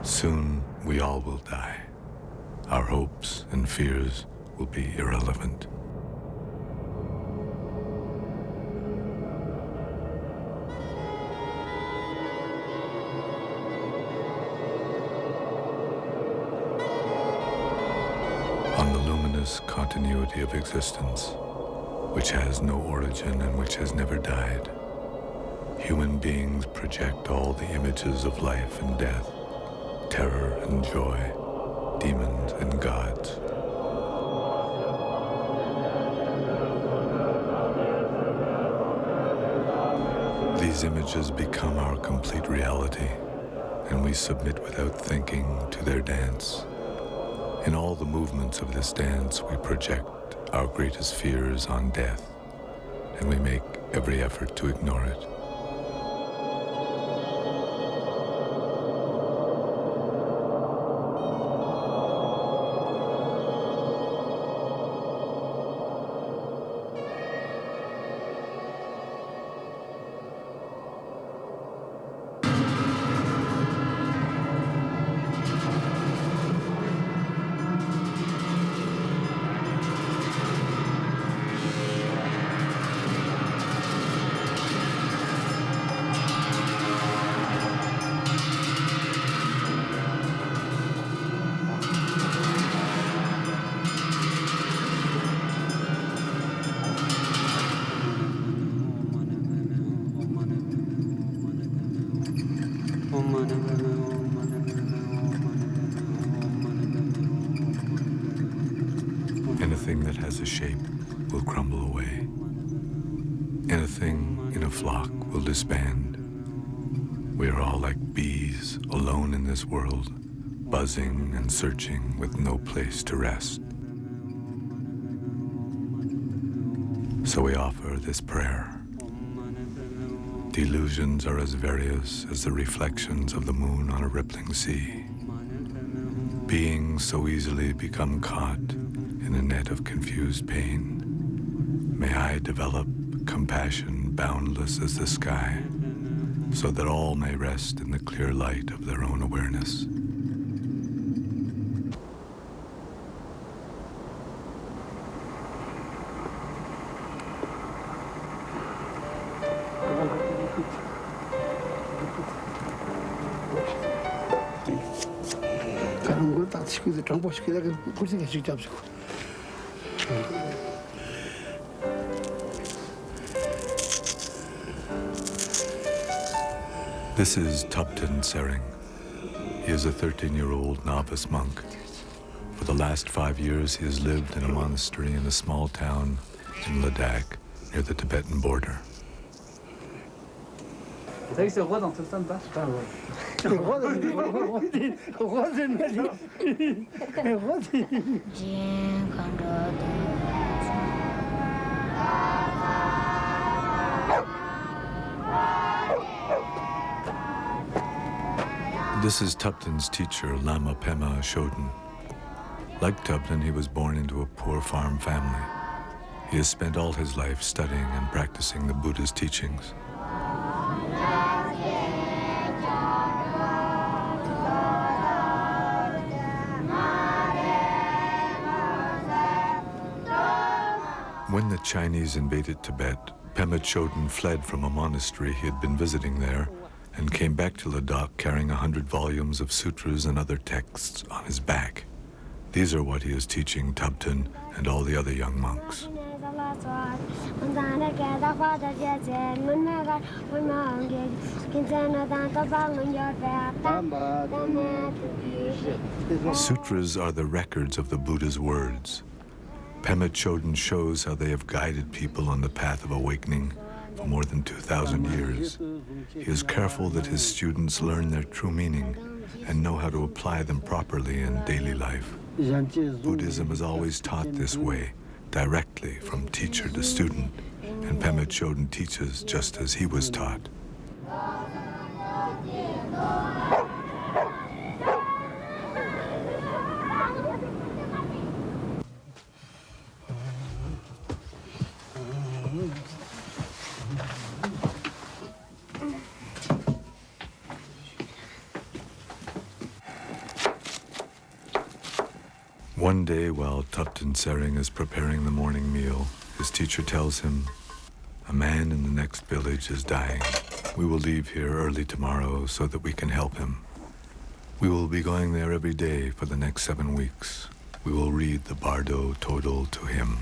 Soon we all will die. Our hopes and fears will be irrelevant. On the luminous continuity of existence, which has no origin and which has never died, human beings project all the images of life and death, terror and joy, demons and gods. These images become our complete reality, and we submit without thinking to their dance. In all the movements of this dance, we project our greatest fears on death, and we make every effort to ignore it. Anything that has a shape will crumble away. Anything in a flock will disband. We are all like bees alone in this world, buzzing and searching with no place to rest. So we offer this prayer. Delusions are as various as the reflections of the moon on a rippling sea. Beings so easily become caught in a net of confused pain. May I develop compassion boundless as the sky, so that all may rest in the clear light of their own awareness. This is Tubten Sering. He is a 13-year-old novice monk. For the last 5 years, he has lived in a monastery in a small town in Ladakh, near the Tibetan border. This is Tubten's teacher, Lama Pema Shoden. Like Tubten, he was born into a poor farm family. He has spent all his life studying and practicing the Buddha's teachings. When the Chinese invaded Tibet, Pema Chodron fled from a monastery he had been visiting there and came back to Ladakh carrying 100 volumes of sutras and other texts on his back. These are what he is teaching Tubten and all the other young monks. Sutras are the records of the Buddha's words. Pema Chodron shows how they have guided people on the path of awakening for more than 2,000 years. He is careful that his students learn their true meaning and know how to apply them properly in daily life. Buddhism is always taught this way, directly from teacher to student, and Pema Chodron teaches just as he was taught. One day, while Tupten Sering is preparing the morning meal, his teacher tells him, "A man in the next village is dying. We will leave here early tomorrow so that we can help him. We will be going there every day for the next 7 weeks. We will read the Bardo Todal to him."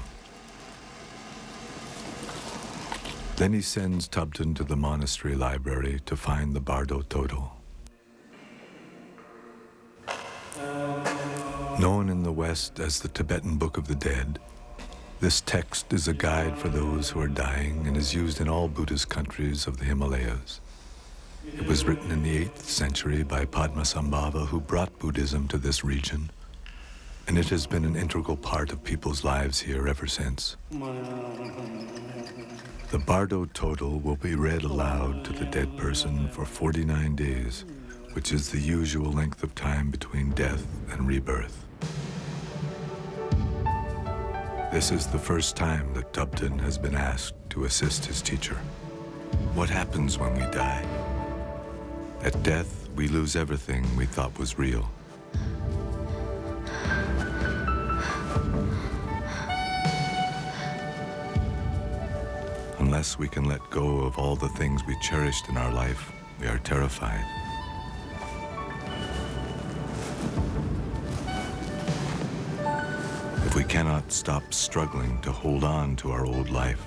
Then he sends Tupten to the monastery library to find the Bardo Todal. Known in the West as the Tibetan Book of the Dead, this text is a guide for those who are dying and is used in all Buddhist countries of the Himalayas. It was written in the 8th century by Padmasambhava, who brought Buddhism to this region, and it has been an integral part of people's lives here ever since. The Bardo Todal will be read aloud to the dead person for 49 days, which is the usual length of time between death and rebirth. This is the first time that Tupten has been asked to assist his teacher. What happens when we die? At death, we lose everything we thought was real. Unless we can let go of all the things we cherished in our life, we are terrified. If we cannot stop struggling to hold on to our old life,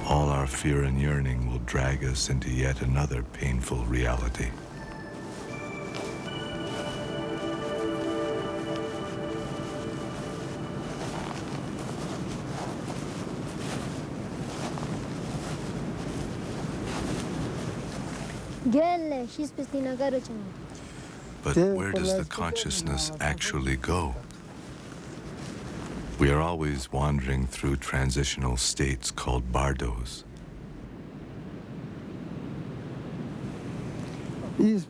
all our fear and yearning will drag us into yet another painful reality. But where does the consciousness actually go? We are always wandering through transitional states called bardos. The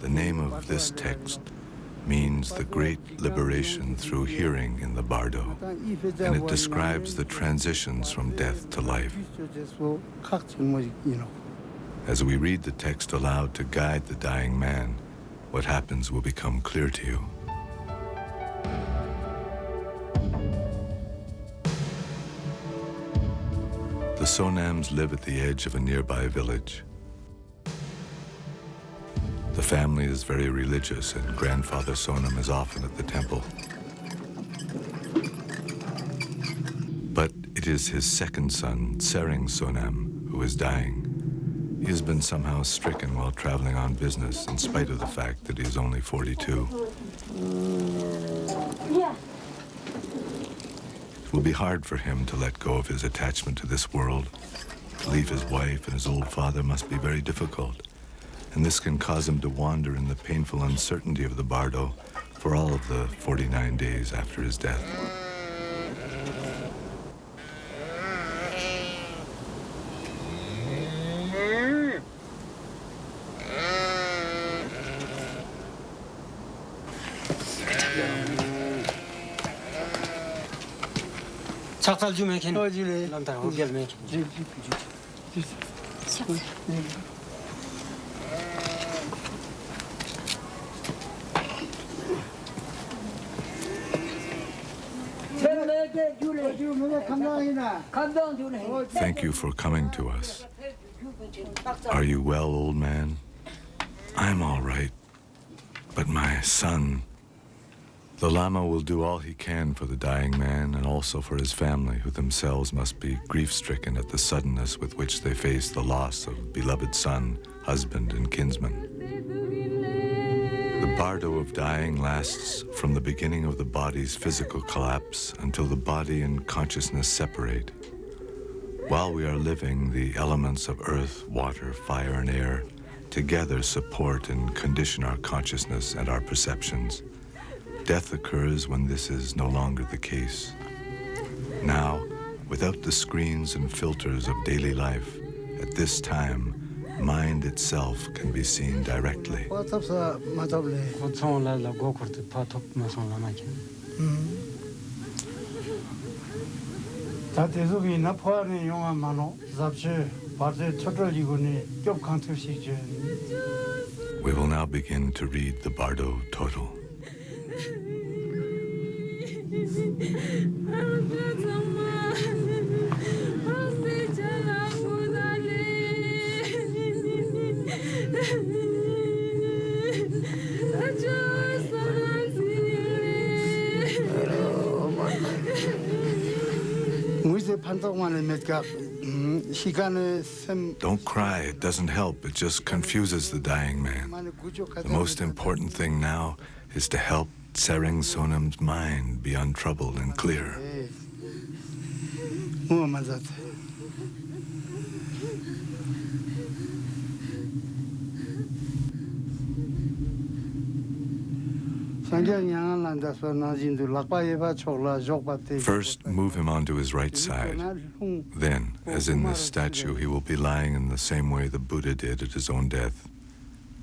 name of this text means the great liberation through hearing in the bardo, and it describes the transitions from death to life. As we read the text aloud to guide the dying man, what happens will become clear to you. The Sonams live at the edge of a nearby village. The family is very religious, and Grandfather Sonam is often at the temple. But it is his second son, Sering Sonam, who is dying. He has been somehow stricken while traveling on business, in spite of the fact that he is only 42. It will be hard for him to let go of his attachment to this world. To leave his wife and his old father must be very difficult, and this can cause him to wander in the painful uncertainty of the bardo for all of the 49 days after his death. 작살 주면 걔는 남다른 옮겨면 Thank you for coming to us. Are you well, old man? I'm all right, but my son... The Lama will do all he can for the dying man and also for his family, who themselves must be grief-stricken at the suddenness with which they face the loss of beloved son, husband, and kinsman. The bardo of dying lasts from the beginning of the body's physical collapse until the body and consciousness separate. While we are living, the elements of earth, water, fire, and air together support and condition our consciousness and our perceptions. Death occurs when this is no longer the case. Now, without the screens and filters of daily life, at this time, mind itself can be seen directly. We will now begin to read the Bardo Total. Don't cry, it doesn't help, it just confuses the dying man. The most important thing now is to help Tsering Sonam's mind be untroubled and clear. First, move him onto his right side. Then, as in this statue, he will be lying in the same way the Buddha did at his own death.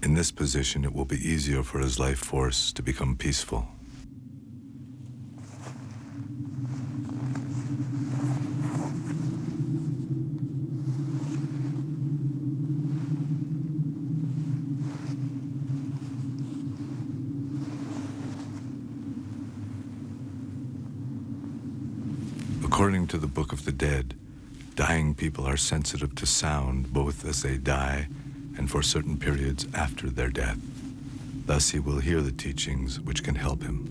In this position, it will be easier for his life force to become peaceful. According to the Book of the Dead, dying people are sensitive to sound both as they die and for certain periods after their death. Thus he will hear the teachings which can help him.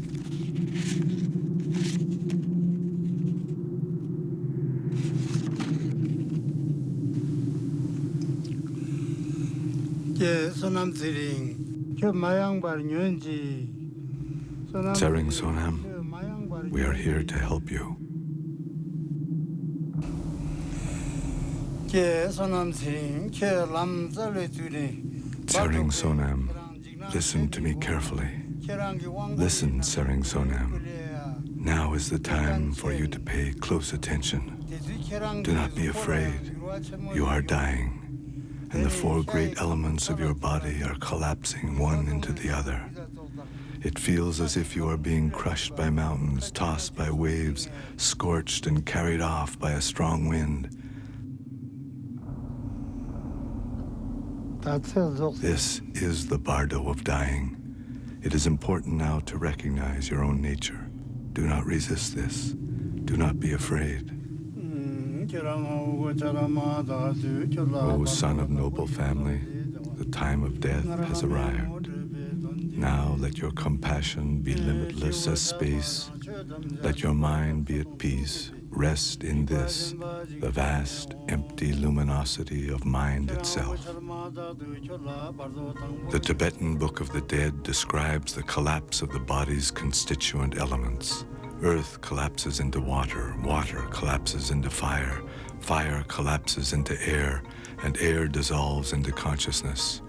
Tsering Sonam, we are here to help you. Tsering Sonam, listen to me carefully. Listen, Tsering Sonam. Now is the time for you to pay close attention. Do not be afraid. You are dying, and the four great elements of your body are collapsing one into the other. It feels as if you are being crushed by mountains, tossed by waves, scorched and carried off by a strong wind. This is the bardo of dying. It is important now to recognize your own nature. Do not resist this. Do not be afraid. O son of noble family, the time of death has arrived. Now let your compassion be limitless as space. Let your mind be at peace. Rest in this, the vast, empty luminosity of mind itself. The Tibetan Book of the Dead describes the collapse of the body's constituent elements. Earth collapses into water, water collapses into fire, fire collapses into air, and air dissolves into consciousness.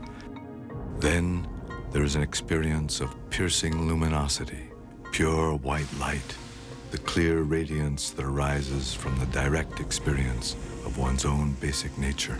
Then there is an experience of piercing luminosity, pure white light, the clear radiance that arises from the direct experience of one's own basic nature.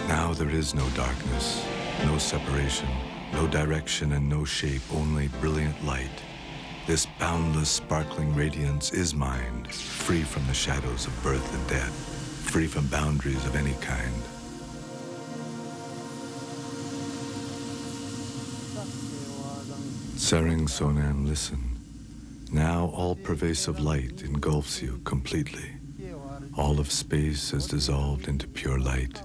Now there is no darkness, no separation, no direction and no shape, only brilliant light. This boundless, sparkling radiance is mind, free from the shadows of birth and death, free from boundaries of any kind. Tsering Sonam, listen. Now all-pervasive light engulfs you completely. All of space has dissolved into pure light.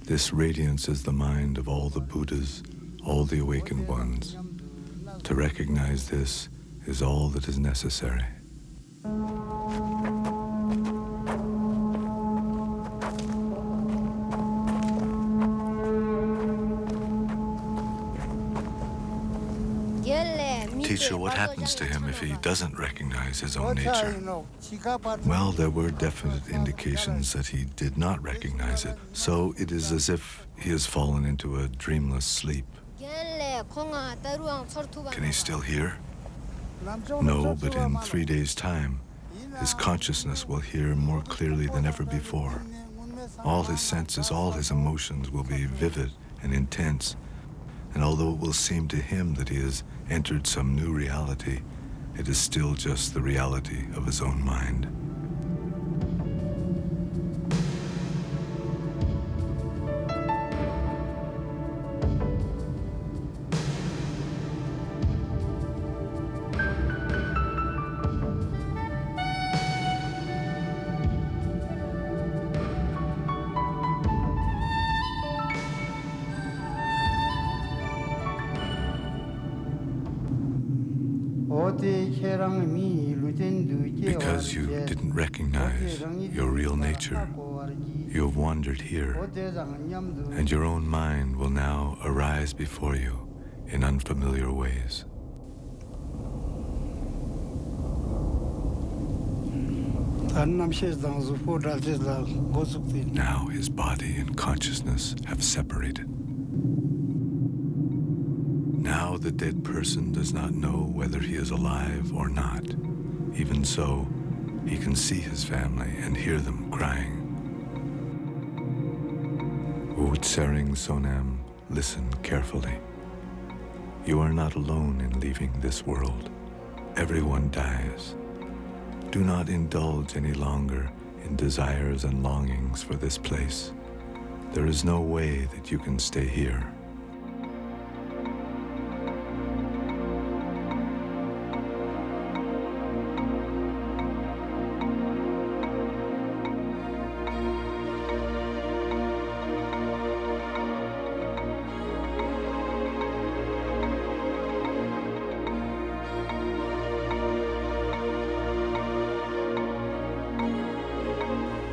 This radiance is the mind of all the Buddhas, all the awakened ones. To recognize this is all that is necessary. Teacher, what happens to him if he doesn't recognize his own nature? Well, there were definite indications that he did not recognize it, so it is as if he has fallen into a dreamless sleep. Can he still hear? No, but in 3 days' time, his consciousness will hear more clearly than ever before. All his senses, all his emotions will be vivid and intense, and although it will seem to him that he has entered some new reality, it is still just the reality of his own mind. Because you didn't recognize your real nature, you have wandered here, and your own mind will now arise before you in unfamiliar ways. Now his body and consciousness have separated. Now the dead person does not know whether he is alive or not. Even so, he can see his family and hear them crying. Tsering Sonam, listen carefully. You are not alone in leaving this world. Everyone dies. Do not indulge any longer in desires and longings for this place. There is no way that you can stay here.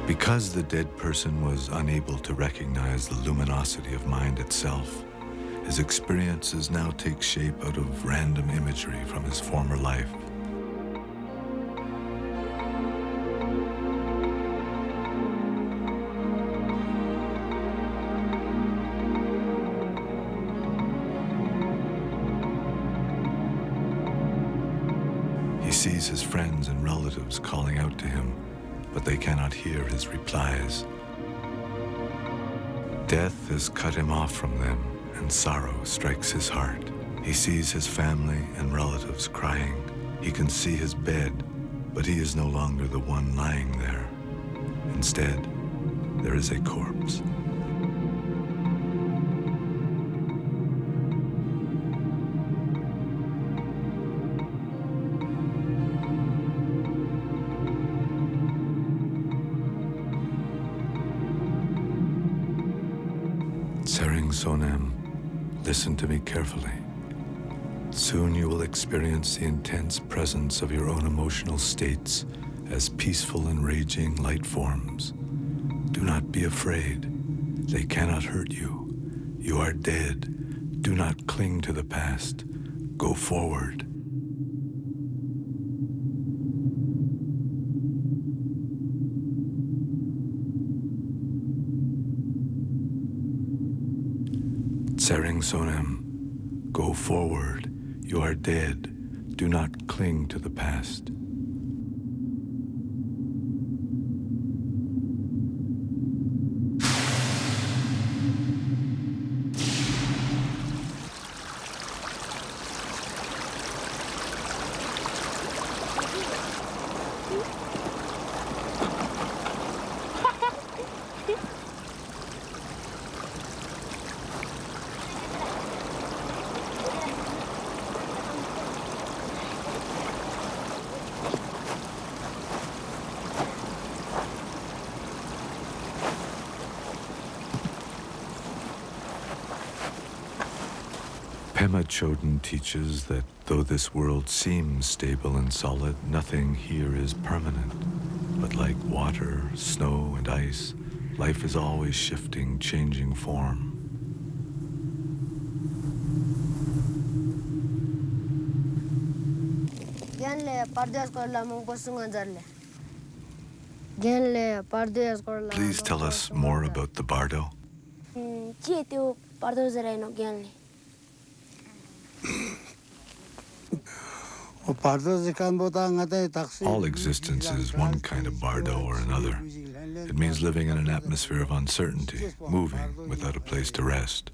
Because the dead person was unable to recognize the luminosity of mind itself, his experiences now take shape out of random imagery from his former life. He sees his friends and relatives calling out to him, but they cannot hear his replies. Death has cut him off from them, and sorrow strikes his heart. He sees his family and relatives crying. He can see his bed, but he is no longer the one lying there. Instead, there is a corpse. Tsering Sonam, listen to me carefully. Soon you will experience the intense presence of your own emotional states as peaceful and raging light forms. Do not be afraid. They cannot hurt you. You are dead. Do not cling to the past. Go forward. Tsering Sonam, go forward. You are dead. Do not cling to the past. Pema Chodron teaches that though this world seems stable and solid, nothing here is permanent. But like water, snow, and ice, life is always shifting, changing form. Please tell us more about the bardo. All existence is one kind of bardo or another. It means living in an atmosphere of uncertainty, moving without a place to rest.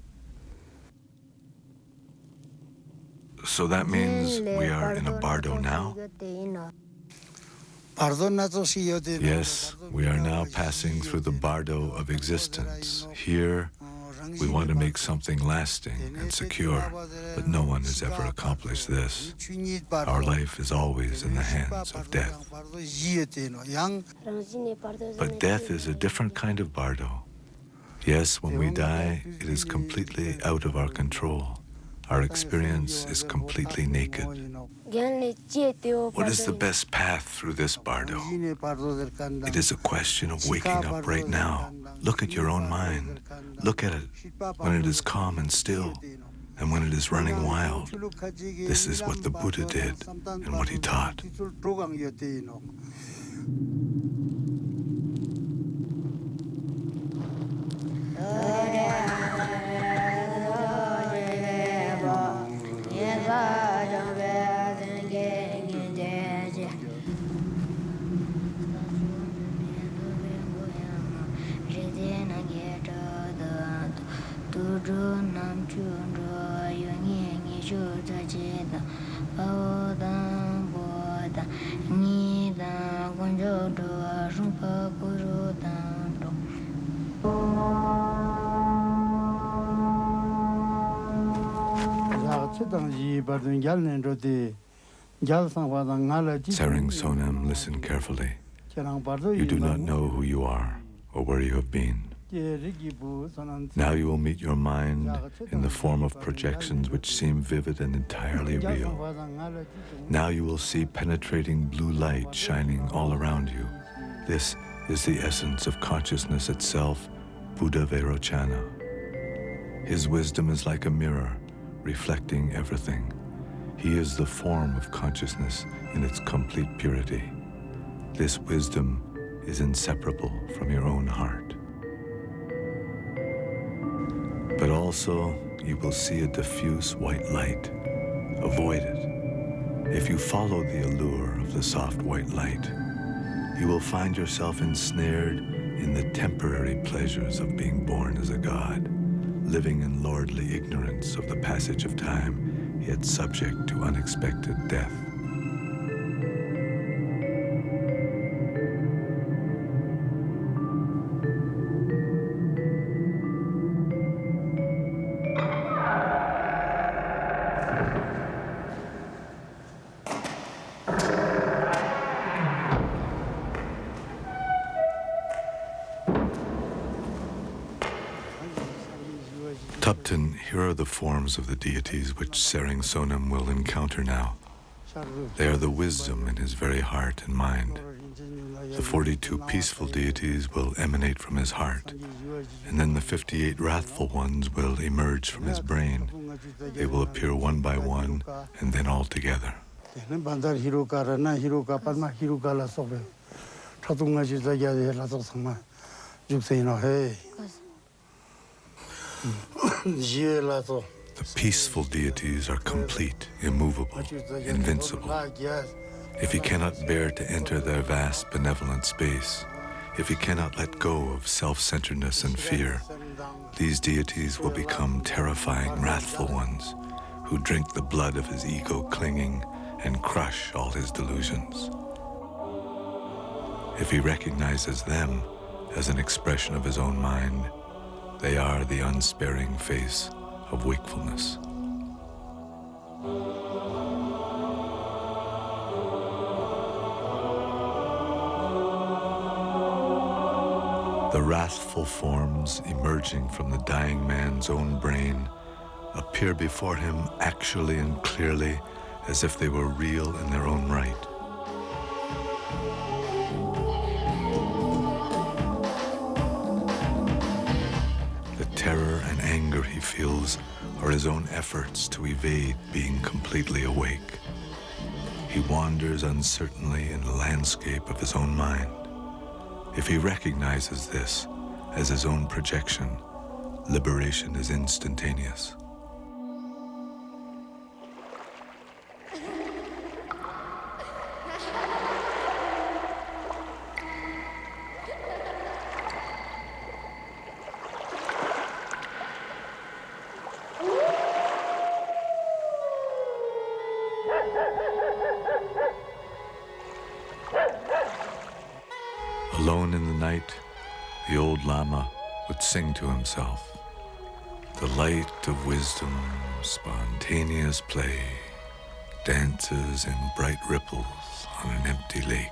So that means we are in a bardo now? Yes, we are now passing through the bardo of existence. Here, we want to make something lasting and secure, but no one has ever accomplished this. Our life is always in the hands of death. But death is a different kind of bardo. Yes, when we die, it is completely out of our control. Our experience is completely naked. What is the best path through this bardo? It is a question of waking up right now. Look at your own mind. Look at it when it is calm and still, and when it is running wild. This is what the Buddha did and what he taught. Tsering Sonam, listen carefully. You do not know who you are or where you have been. Now you will meet your mind in the form of projections which seem vivid and entirely real. Now you will see penetrating blue light shining all around you. This is the essence of consciousness itself, Buddha Vairochana. His wisdom is like a mirror, reflecting everything. He is the form of consciousness in its complete purity. This wisdom is inseparable from your own heart. But also, you will see a diffuse white light. Avoid it. If you follow the allure of the soft white light, you will find yourself ensnared in the temporary pleasures of being born as a god, living in lordly ignorance of the passage of time, yet subject to unexpected death. Tupten, here are the forms of the deities which Tsering Sonam will encounter now. They are the wisdom in his very heart and mind. The 42 peaceful deities will emanate from his heart, and then the 58 wrathful ones will emerge from his brain. They will appear one by one, and then all together. The peaceful deities are complete, immovable, invincible. If he cannot bear to enter their vast benevolent space, if he cannot let go of self-centeredness and fear, these deities will become terrifying, wrathful ones who drink the blood of his ego clinging and crush all his delusions. If he recognizes them as an expression of his own mind, they are the unsparing face of wakefulness. The wrathful forms emerging from the dying man's own brain appear before him actually and clearly as if they were real in their own right. Terror and anger he feels are his own efforts to evade being completely awake. He wanders uncertainly in the landscape of his own mind. If he recognizes this as his own projection, liberation is instantaneous. Alone in the night, the old Lama would sing to himself, "The light of wisdom, spontaneous play, dances in bright ripples on an empty lake."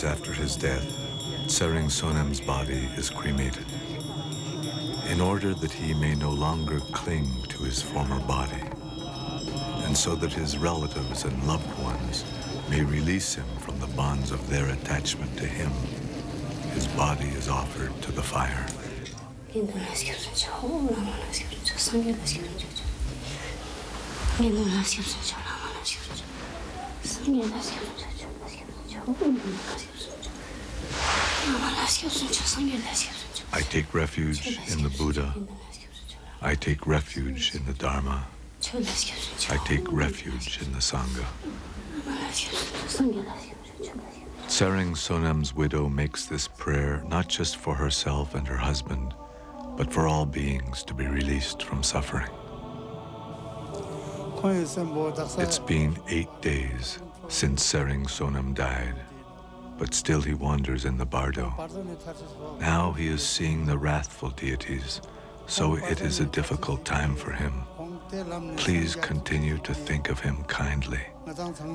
After his death, Tsering Sonam's body is cremated. In order that he may no longer cling to his former body, and so that his relatives and loved ones may release him from the bonds of their attachment to him, his body is offered to the fire. I take refuge in the Buddha. I take refuge in the Dharma. I take refuge in the Sangha. Tsering Sonam's widow makes this prayer not just for herself and her husband, but for all beings to be released from suffering. It's been 8 days since Tsering Sonam died, but still he wanders in the bardo. Now he is seeing the wrathful deities, so it is a difficult time for him. Please continue to think of him kindly.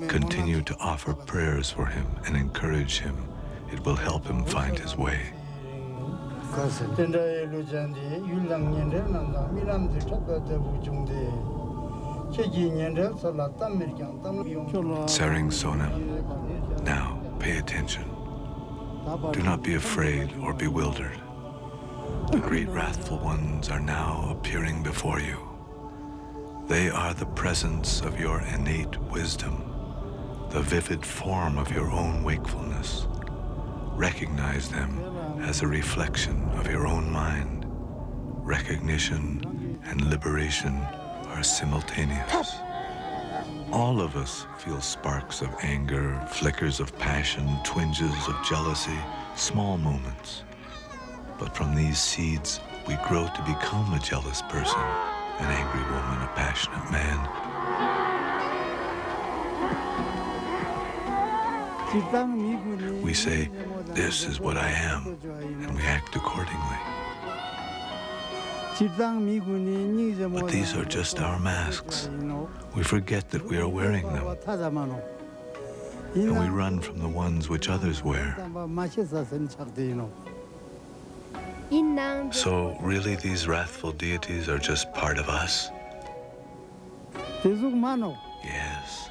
Continue to offer prayers for him and encourage him. It will help him find his way. Tsering Sonam, now pay attention. Do not be afraid or bewildered. The great wrathful ones are now appearing before you. They are the presence of your innate wisdom, the vivid form of your own wakefulness. Recognize them as a reflection of your own mind. Recognition and liberation are simultaneous. All of us feel sparks of anger, flickers of passion, twinges of jealousy, small moments. But from these seeds, we grow to become a jealous person, an angry woman, a passionate man. We say, "This is what I am," and we act accordingly. But these are just our masks. We forget that we are wearing them, and we run from the ones which others wear. So really these wrathful deities are just part of us? Yes.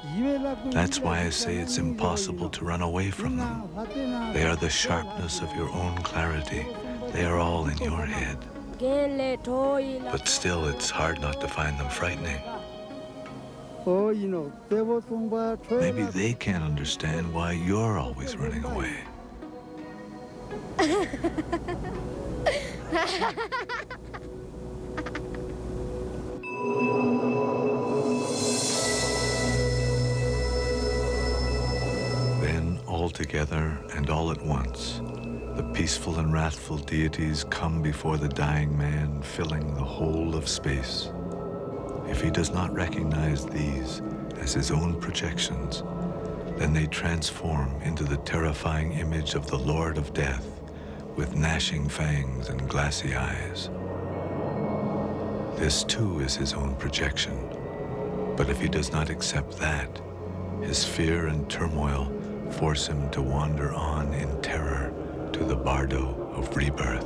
That's why I say it's impossible to run away from them. They are the sharpness of your own clarity. They are all in your head. But still, it's hard not to find them frightening. Maybe they can't understand why you're always running away. Then, all together and all at once, the peaceful and wrathful deities come before the dying man, filling the whole of space. If he does not recognize these as his own projections, then they transform into the terrifying image of the Lord of Death, with gnashing fangs and glassy eyes. This too is his own projection. But if he does not accept that, his fear and turmoil force him to wander on in terror to the bardo of rebirth.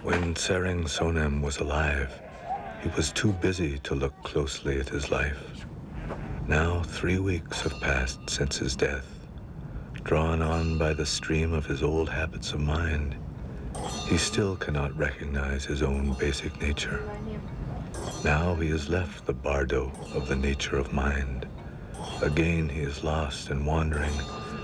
When Tsering Sonem was alive, he was too busy to look closely at his life. Now 3 weeks have passed since his death. Drawn on by the stream of his old habits of mind, he still cannot recognize his own basic nature. Now he has left the bardo of the nature of mind. Again he is lost and wandering,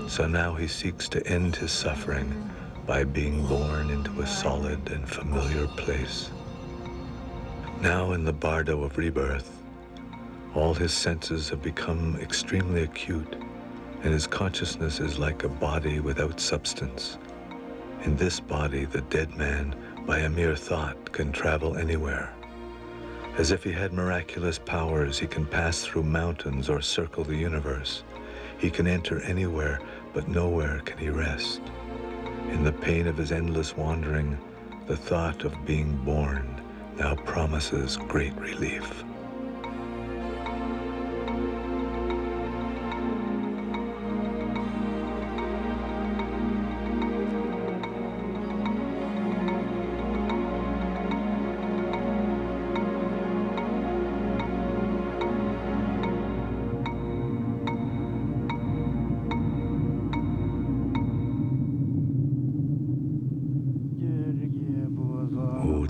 so now he seeks to end his suffering by being born into a solid and familiar place. Now in the bardo of rebirth, all his senses have become extremely acute, and his consciousness is like a body without substance. In this body, the dead man, by a mere thought, can travel anywhere. As if he had miraculous powers, he can pass through mountains or circle the universe. He can enter anywhere, but nowhere can he rest. In the pain of his endless wandering, the thought of being born now promises great relief.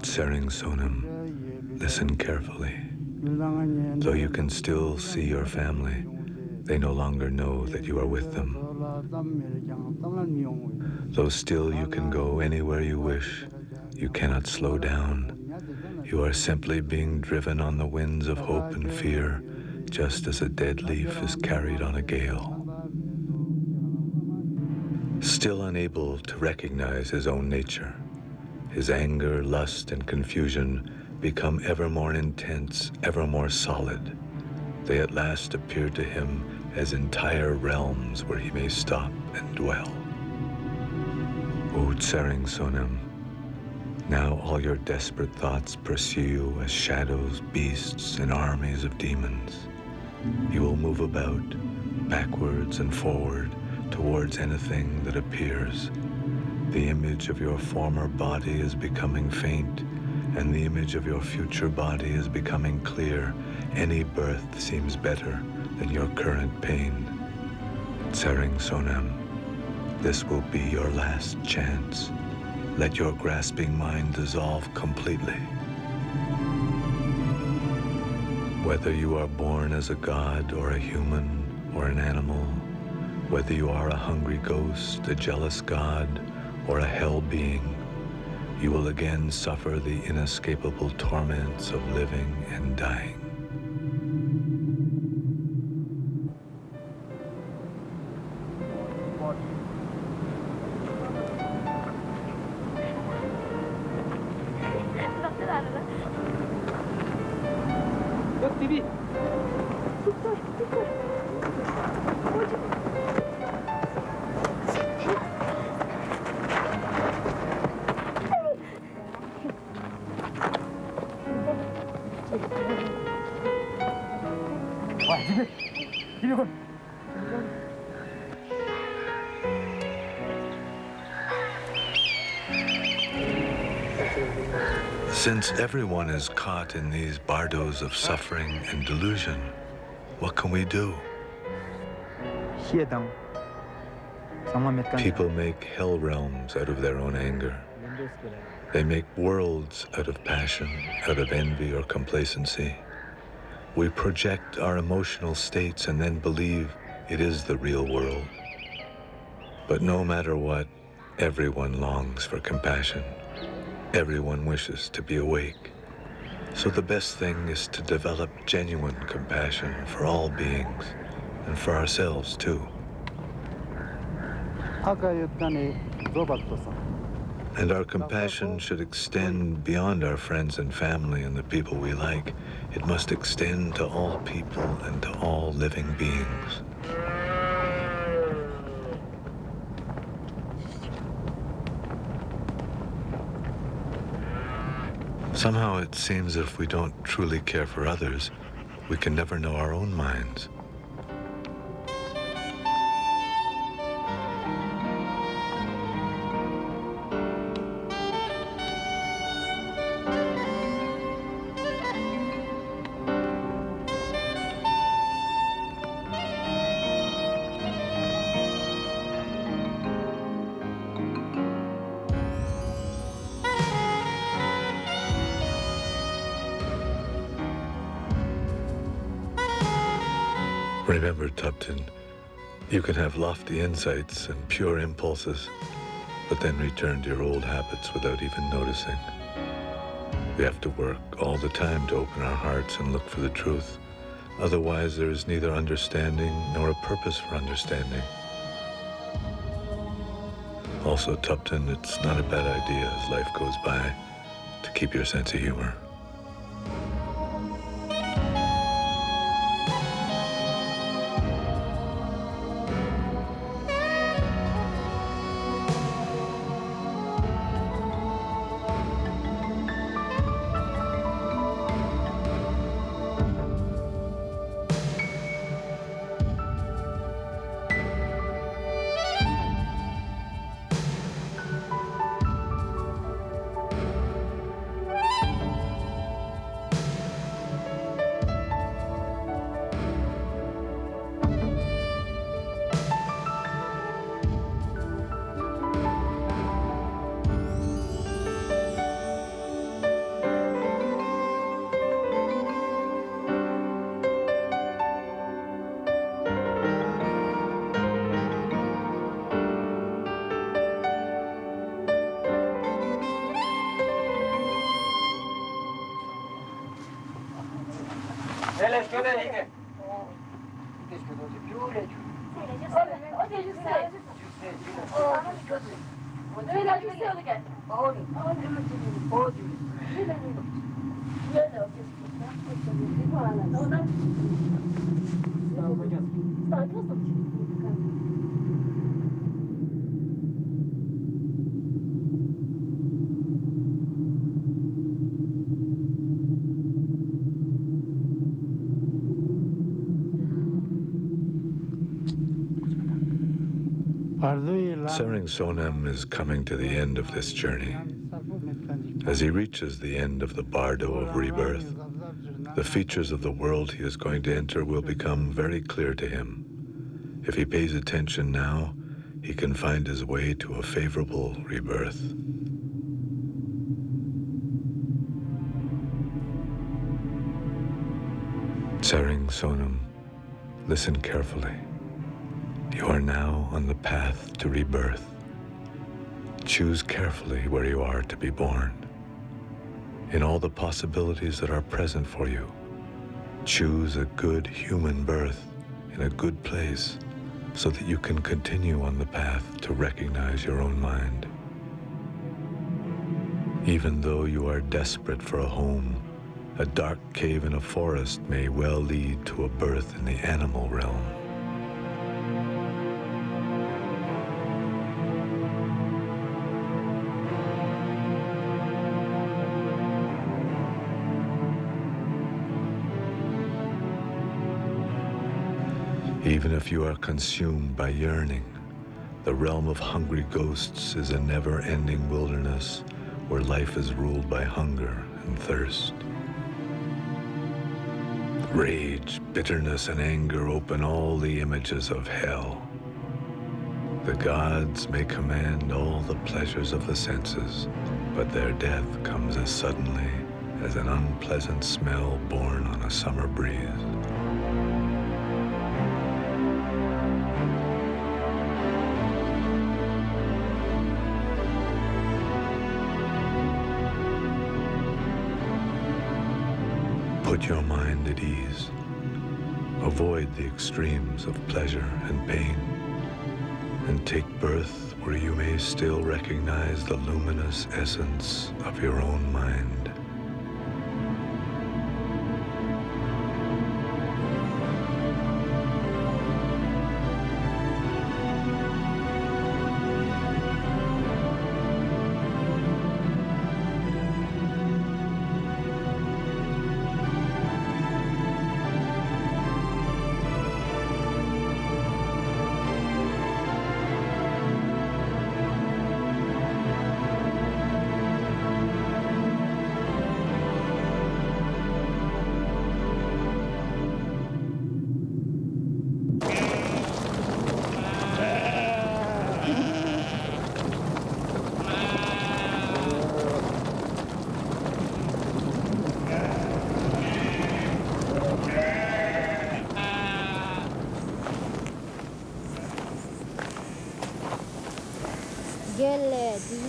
Tsering Sonem, listen carefully. Though you can still see your family, they no longer know that you are with them. Though still you can go anywhere you wish, you cannot slow down. You are simply being driven on the winds of hope and fear, just as a dead leaf is carried on a gale. Still unable to recognize his own nature, his anger, lust, and confusion become ever more intense, ever more solid. They at last appear to him as entire realms where he may stop and dwell. O Tsering Sonem, now all your desperate thoughts pursue you as shadows, beasts, and armies of demons. You will move about, backwards and forward, towards anything that appears. The image of your former body is becoming faint, and the image of your future body is becoming clear. Any birth seems better than your current pain. Tsering Sonem, this will be your last chance. Let your grasping mind dissolve completely. Whether you are born as a god or a human or an animal, whether you are a hungry ghost, a jealous god, or a hell being, you will again suffer the inescapable torments of living and dying. Since everyone is caught in these bardos of suffering and delusion, what can we do? People make hell realms out of their own anger. They make worlds out of passion, out of envy or complacency. We project our emotional states and then believe it is the real world. But no matter what, everyone longs for compassion. Everyone wishes to be awake, so the best thing is to develop genuine compassion for all beings, and for ourselves too. And our compassion should extend beyond our friends and family and the people we like. It must extend to all people and to all living beings. Somehow it seems that if we don't truly care for others, we can never know our own minds. Remember, Tupton, you can have lofty insights and pure impulses, but then return to your old habits without even noticing. We have to work all the time to open our hearts and look for the truth. Otherwise, there is neither understanding nor a purpose for understanding. Also, Tupton, it's not a bad idea as life goes by to keep your sense of humor. Sering Sonam is coming to the end of this journey. As he reaches the end of the bardo of rebirth, the features of the world he is going to enter will become very clear to him. If he pays attention now, he can find his way to a favorable rebirth. Sering Sonam, listen carefully. You are now on the path to rebirth. Choose carefully where you are to be born. In all the possibilities that are present for you, choose a good human birth in a good place so that you can continue on the path to recognize your own mind. Even though you are desperate for a home, a dark cave in a forest may well lead to a birth in the animal realm. Even if you are consumed by yearning, the realm of hungry ghosts is a never-ending wilderness where life is ruled by hunger and thirst. Rage, bitterness, and anger open all the images of hell. The gods may command all the pleasures of the senses, but their death comes as suddenly as an unpleasant smell borne on a summer breeze. Put your mind at ease. Avoid the extremes of pleasure and pain, and take birth where you may still recognize the luminous essence of your own mind.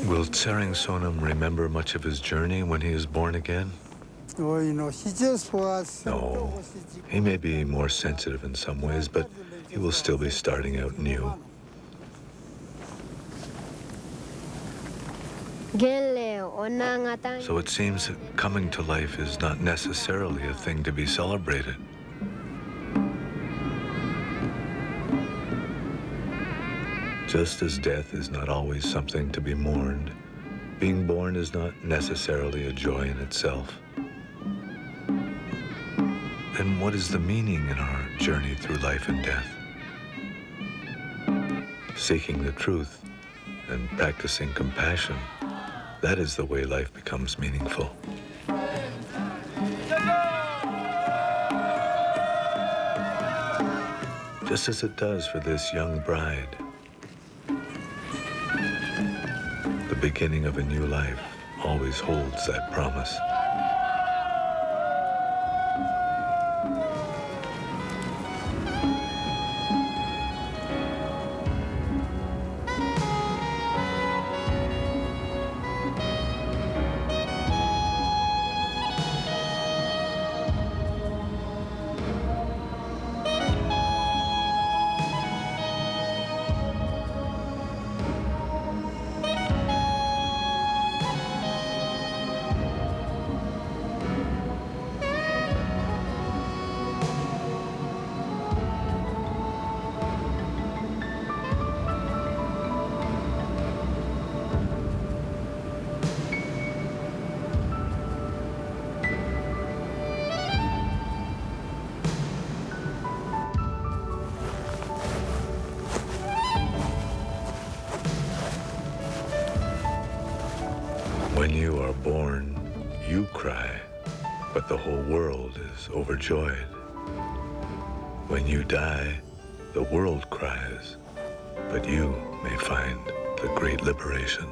Will Tsering Sonam remember much of his journey when he is born again? Well, he just was... No. He may be more sensitive in some ways, but he will still be starting out new. So it seems that coming to life is not necessarily a thing to be celebrated. Just as death is not always something to be mourned, being born is not necessarily a joy in itself. Then what is the meaning in our journey through life and death? Seeking the truth and practicing compassion, that is the way life becomes meaningful. Just as it does for this young bride. The beginning of a new life always holds that promise. When you are born, you cry, but the whole world is overjoyed. When you die, the world cries, but you may find the great liberation.